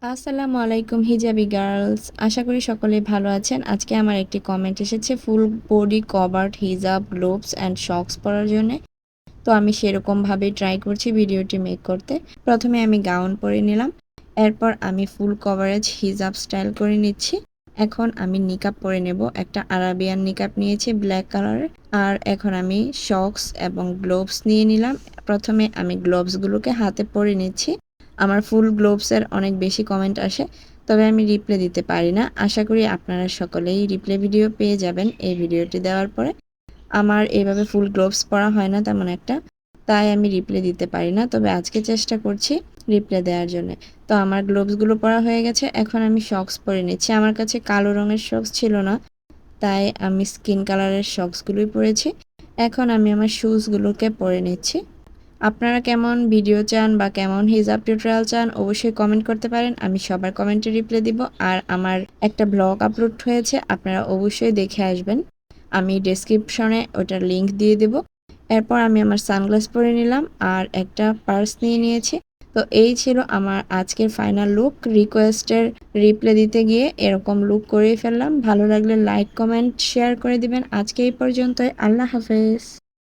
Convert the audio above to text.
আসসালামু আলাইকুম hijabi girls. আশা করি সকলেই ভালো আছেন। আজকে আমার একটি কমেন্ট এসেছে ফুল বডি কভার্ড হিজাব, গ্লোভস অ্যান্ড শক্স পরার জন্যে। তো আমি সেরকমভাবেই ট্রাই করছি ভিডিওটি মেক করতে। প্রথমে আমি গাউন পরে নিলাম। এরপর আমি ফুল কভারেজ হিজাব স্টাইল করে নিচ্ছি। এখন আমি নিকাব পরে নেব। একটা আরাবিয়ান নিকাব নিয়েছি ব্ল্যাক কালারের। আর এখন আমি শক্স এবং গ্লোভস নিয়ে নিলাম। প্রথমে আমি গ্লোভসগুলোকে হাতে পরে নিচ্ছি। আমার ফুল গ্লোভসের অনেক বেশি কমেন্ট আসে, তবে আমি রিপ্লাই দিতে পারি না। আশা করি আপনারা সকলেই রিপ্লাই ভিডিও পেয়ে যাবেন এই ভিডিওটি দেওয়ার পরে। আমার এভাবে ফুল গ্লোভস পরা হয় না তেমন একটা, তাই আমি রিপ্লাই দিতে পারি না, তবে আজকে চেষ্টা করছি রিপ্লাই দেওয়ার জন্য। তো আমার গ্লোভসগুলো পরা হয়ে গেছে। এখন আমি শক্স পরে নিচ্ছি। আমার কাছে কালো রঙের শক্স ছিল না, তাই আমি স্কিন কালারের শক্সগুলোই পরেছি। এখন আমি আমার শুজগুলোকে পরে নিচ্ছি। আপনারা কেমন ভিডিও চান বা কেমন হিজাব টিউটোরিয়াল চান অবশ্যই কমেন্ট করতে পারেন। আমি সবার কমেন্টে রিপ্লাই দিব। আর আমার একটা ব্লগ আপলোড হয়েছে, আপনারা অবশ্যই দেখে আসবেন। আমি ডেসক্রিপশনে ওটার লিংক দিয়ে দেব। এরপর আমি আমার সানগ্লাস পরে নিলাম আর একটা পার্স নিয়ে নিয়েছি। তো এই ছিল আমার আজকের ফাইনাল লুক। রিকোয়েস্টের রিপ্লাই দিতে গিয়ে এরকম লুক করেই ফেললাম। ভালো লাগলে লাইক, কমেন্ট, শেয়ার করে দিবেন। আজকে এই পর্যন্তই। আল্লাহ হাফেজ।